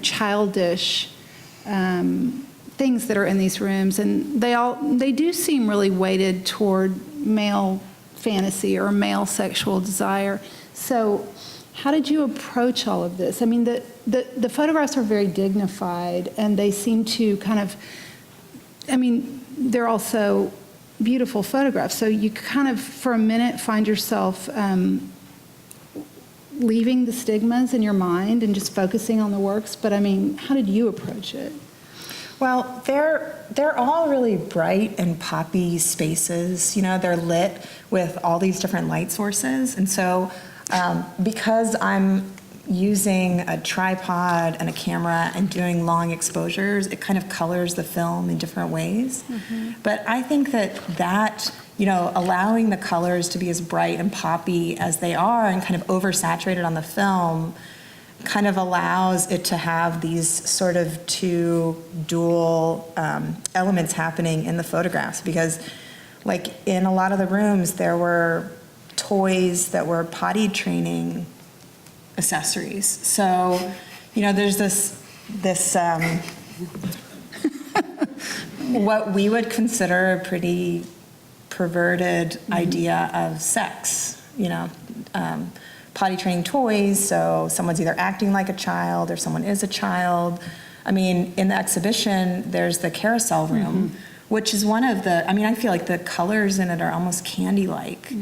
Speaker 2: childish things that are in these rooms, and they do seem really weighted toward male fantasy or male sexual desire. So how did you approach all of this? I mean, the photographs are very dignified, and they seem to kind of, they're also beautiful photographs, so you kind of for a minute find yourself leaving the stigmas in your mind and just focusing on the works. But how did you approach it?
Speaker 4: Well, they're all really bright and poppy spaces. They're lit with all these different light sources. And so because I'm using a tripod and a camera and doing long exposures, it kind of colors the film in different ways. Mm-hmm. But I think that allowing the colors to be as bright and poppy as they are and kind of oversaturated on the film kind of allows it to have these sort of two dual elements happening in the photographs. Because like in a lot of the rooms, there were toys that were potty training accessories. So, there's this what we would consider a pretty perverted idea of sex, potty training toys, so someone's either acting like a child or someone is a child. In the exhibition, there's the carousel room, which is one of the, I feel like the colors in it are almost candy-like.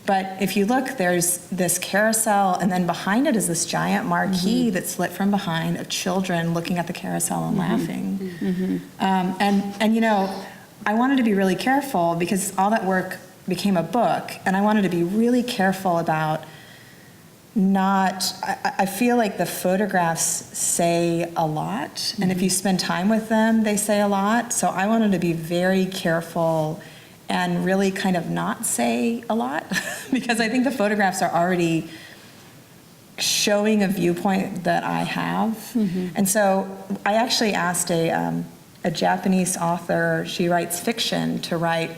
Speaker 4: But if you look, there's this carousel, and then behind it is this giant marquee that's lit from behind of children looking at the carousel and laughing. I wanted to be really careful because all that work became a book, and I wanted to be really careful about I feel like the photographs say a lot, and if you spend time with them, they say a lot. So I wanted to be very careful and really kind of not say a lot because I think the photographs are already showing a viewpoint that I have. And so I actually asked a Japanese author, she writes fiction, to write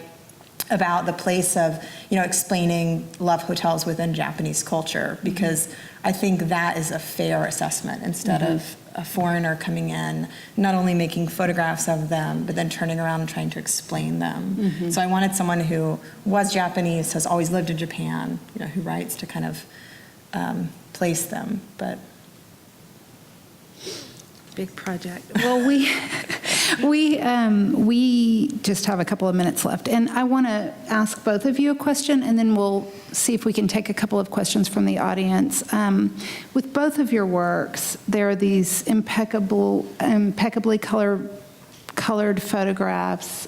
Speaker 4: about the place of, explaining love hotels within Japanese culture, because I think that is a fair assessment instead of a foreigner coming in, not only making photographs of them, but then turning around and trying to explain them. So I wanted someone who was Japanese, has always lived in Japan, who writes to kind of place them, but.
Speaker 2: Big project. Well, we just have a couple of minutes left, and I want to ask both of you a question, and then we'll see if we can take a couple of questions from the audience. With both of your works, there are these impeccably colored photographs.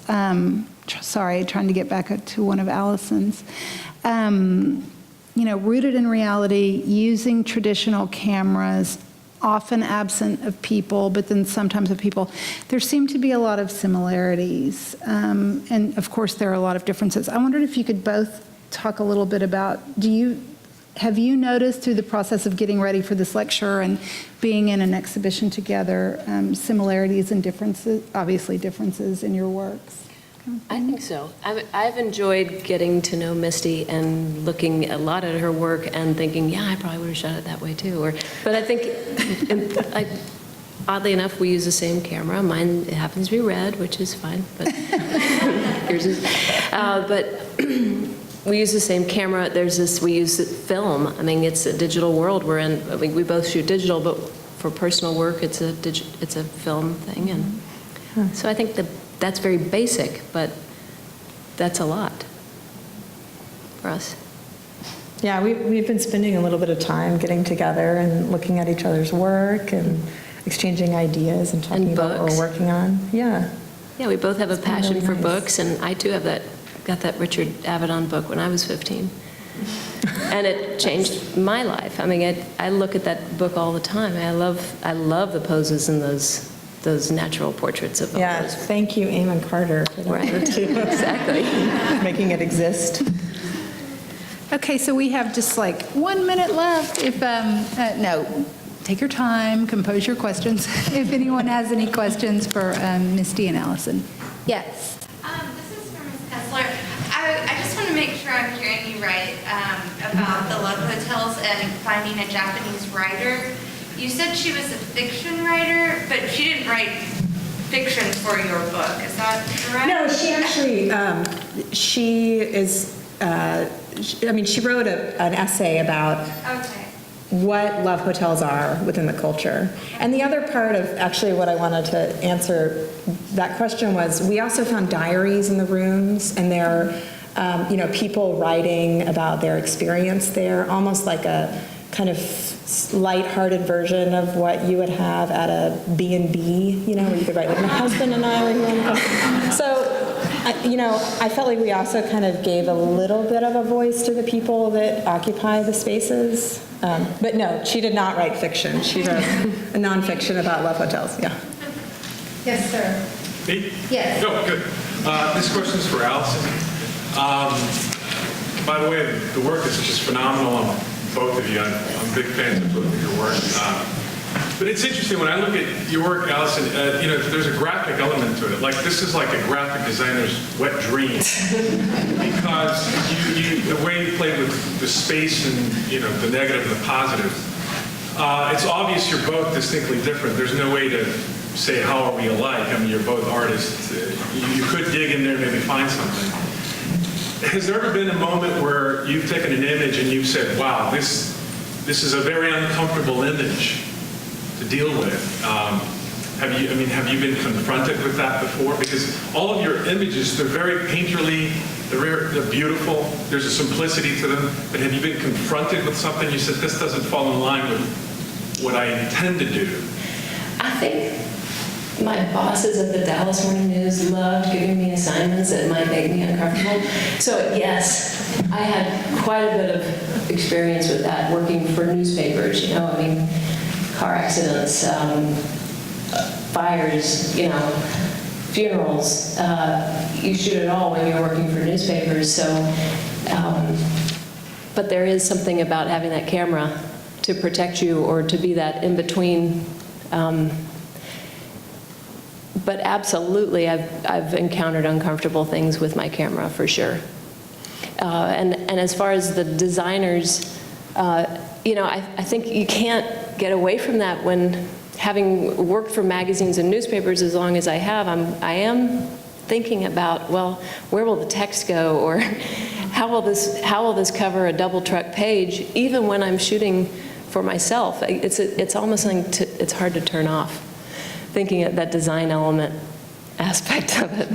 Speaker 2: Sorry, trying to get back to one of Alison's. Rooted in reality, using traditional cameras, often absent of people, but then sometimes of people. There seem to be a lot of similarities, and of course there are a lot of differences. I wondered if you could both talk a little bit about, have you noticed through the process of getting ready for this lecture and being in an exhibition together, similarities and differences, obviously differences in your works?
Speaker 3: I think so. I've enjoyed getting to know Misty and looking a lot at her work and thinking, yeah, I probably would have shot it that way too. But I think, oddly enough, we use the same camera. Mine happens to be red, which is fine, but yours is. But we use the same camera. We use film. I mean, it's a digital world we're in. I mean, we both shoot digital, but for personal work, it's a film thing, and so I think that's very basic, but that's a lot for us.
Speaker 4: Yeah, we've been spending a little bit of time getting together and looking at each other's work and exchanging ideas and talking about what we're working on. Yeah.
Speaker 3: Yeah, we both have a passion
Speaker 4: really
Speaker 3: for
Speaker 4: nice.
Speaker 3: books, and I too have got that Richard Avedon book when I was 15. And it changed my life. I mean, I look at that book all the time. I love the poses in those natural portraits of
Speaker 4: Yeah,
Speaker 3: others.
Speaker 4: thank you, Eamon Carter, for that
Speaker 3: Right.
Speaker 4: work too.
Speaker 3: Exactly.
Speaker 4: Making it exist.
Speaker 2: Okay, so we have just like 1 minute left. If no, take your time, compose your questions. If anyone has any questions for Misty and Allison. Yes.
Speaker 5: This is for Ms. Keasler. I just want to make sure I'm hearing you right about the love hotels and finding a Japanese writer. You said she was a fiction writer, but she didn't write fiction for your book. Is that correct?
Speaker 4: No, she actually, she is, she wrote an essay about
Speaker 5: Okay.
Speaker 4: what love hotels are within the culture. And the other part of actually what I wanted to answer that question was, we also found diaries in the rooms, and there are, people writing about their experience there, almost like a kind of light-hearted version of what you would have at a B&B, where you could write, like, my husband and I were here. So, I felt like we also kind of gave a little bit of a voice to the people that occupy the spaces. But no, she did not write fiction. She wrote a nonfiction about love hotels, yeah.
Speaker 2: Yes, sir.
Speaker 6: Me?
Speaker 2: Yes.
Speaker 6: Oh, good. This question is for Allison. By the way, the work is just phenomenal on both of you. I'm big fans of both of your work. But it's interesting, when I look at your work, Allison, there's a graphic element to it. Like, this is like a graphic designer's wet dream. Because the way you played with the space and, the negative and the positive, it's obvious you're both distinctly different. There's no way to say, how are we alike? I mean, you're both artists. You could dig in there and maybe find something. Has there ever been a moment where you've taken an image and you've said, wow, this is a very uncomfortable image to deal with? Have you been confronted with that before? Because all of your images, they're very painterly, they're beautiful, there's a simplicity to them, but have you been confronted with something you said, this doesn't fall in line with what I intend to do?
Speaker 3: I think my bosses at the Dallas Morning News loved giving me assignments that might make me uncomfortable. So yes, I had quite a bit of experience with that, working for newspapers, car accidents, fires, funerals. You shoot it all when you're working for newspapers. So, but there is something about having that camera to protect you, or to be that in between. But absolutely, I've encountered uncomfortable things with my camera, for sure. And as far as the designers, you know, I think you can't get away from that when, having worked for magazines and newspapers as long as I have, I am thinking about, well, where will the text go, or how will this cover a double truck page, even when I'm shooting for myself. It's almost like it's hard to turn off, thinking of that design element aspect of it.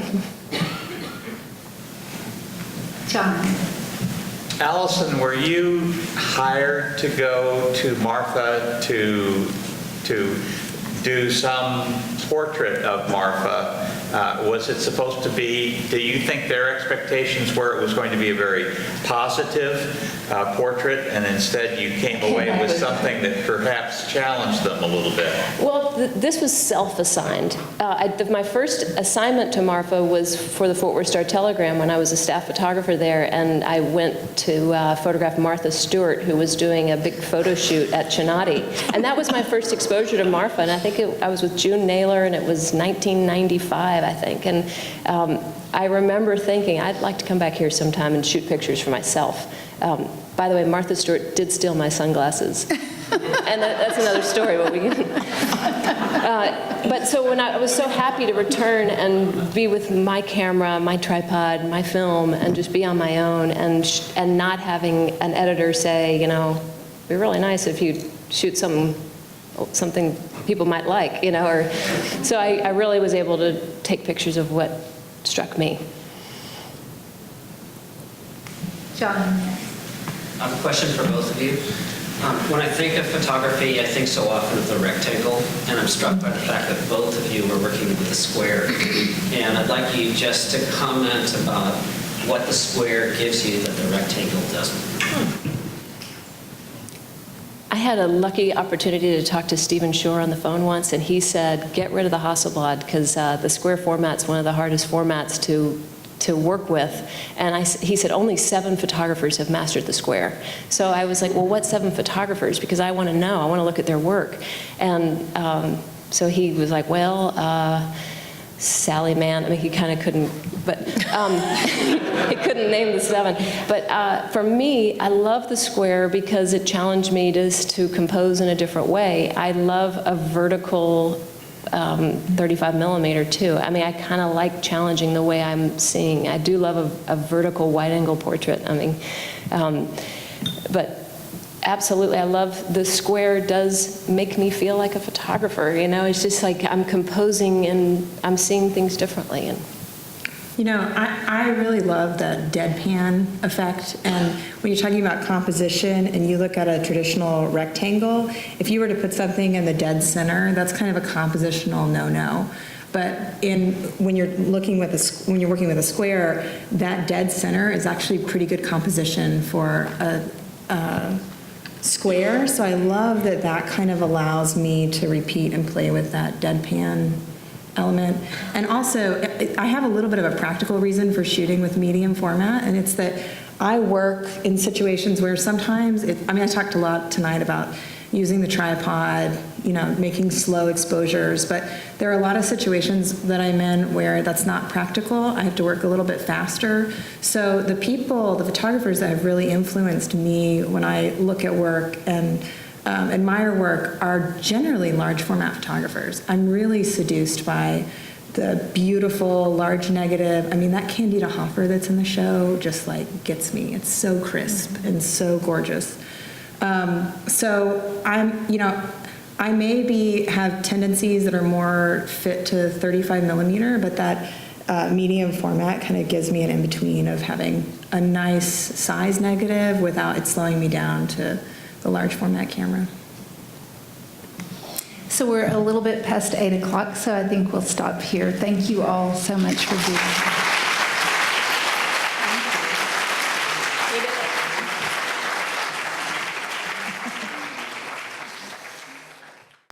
Speaker 2: John.
Speaker 7: Allison, were you hired to go to Martha to do some portrait of Martha? Was it supposed to be, do you think their expectations were it was going to be a very positive portrait, and instead you came away with something that perhaps challenged them a little bit?
Speaker 3: Well, this was self-assigned. My first assignment to Marfa was for the Fort Worth Star-Telegram when I was a staff photographer there, and I went to photograph Martha Stewart, who was doing a big photo shoot at Chinati. And that was my first exposure to Marfa, and I think I was with June Naylor, and it was 1995, I think. And I remember thinking, I'd like to come back here sometime and shoot pictures for myself. By the way, Martha Stewart did steal my sunglasses. And that's another story. But so when I was so happy to return and be with my camera, my tripod, my film, and just be on my own, and not having an editor say, you know, it'd be really nice if you shoot something people might like, you know, or so I really was able to take pictures of what struck me.
Speaker 2: John.
Speaker 8: I have a question for both of you. When I think of photography, I think so often of the rectangle, and I'm struck by the fact that both of you are working with a square. And I'd like you just to comment about what the square gives you that the rectangle doesn't.
Speaker 3: I had a lucky opportunity to talk to Stephen Shore on the phone once, and he said, get rid of the Hasselblad, because the square format's one of the hardest formats to work with. And he said only 7 photographers have mastered the square. So I was like, well, what 7 photographers? Because I want to know. I want to look at their work. And so he was like, well, Sally Mann. I mean, he kind of couldn't, but he couldn't name the 7. But for me, I love the square because it challenged me just to compose in a different way. I love a vertical 35 millimeter too. I mean, I kind of like challenging the way I'm seeing. I do love a vertical wide angle portrait. I mean, but absolutely, I love the square. Does make me feel like a photographer. You know, it's just like I'm composing and I'm seeing things differently. And
Speaker 4: you know, I really love the deadpan effect, and when you're talking about composition and you look at a traditional rectangle, if you were to put something in the dead center, that's kind of a compositional no-no. But when you're working with a square, that dead center is actually pretty good composition for a square. So I love that kind of allows me to repeat and play with that deadpan element. And also, I have a little bit of a practical reason for shooting with medium format, and it's that I work in situations where sometimes, I talked a lot tonight about using the tripod, you know, making slow exposures, but there are a lot of situations that I'm in where that's not practical. I have to work a little bit faster. So the photographers that have really influenced me when I look at work and admire work are generally large format photographers. I'm really seduced by the beautiful large negative. I mean, that Candida Hoffer that's in the show just like gets me. It's so crisp and so gorgeous. So I maybe have tendencies that are more fit to 35 millimeter, but that medium format kind of gives me an in-between of having a nice size negative without it slowing me down to the large format camera.
Speaker 2: So we're a little bit past 8 o'clock, so I think we'll stop here. Thank you all so much for being here.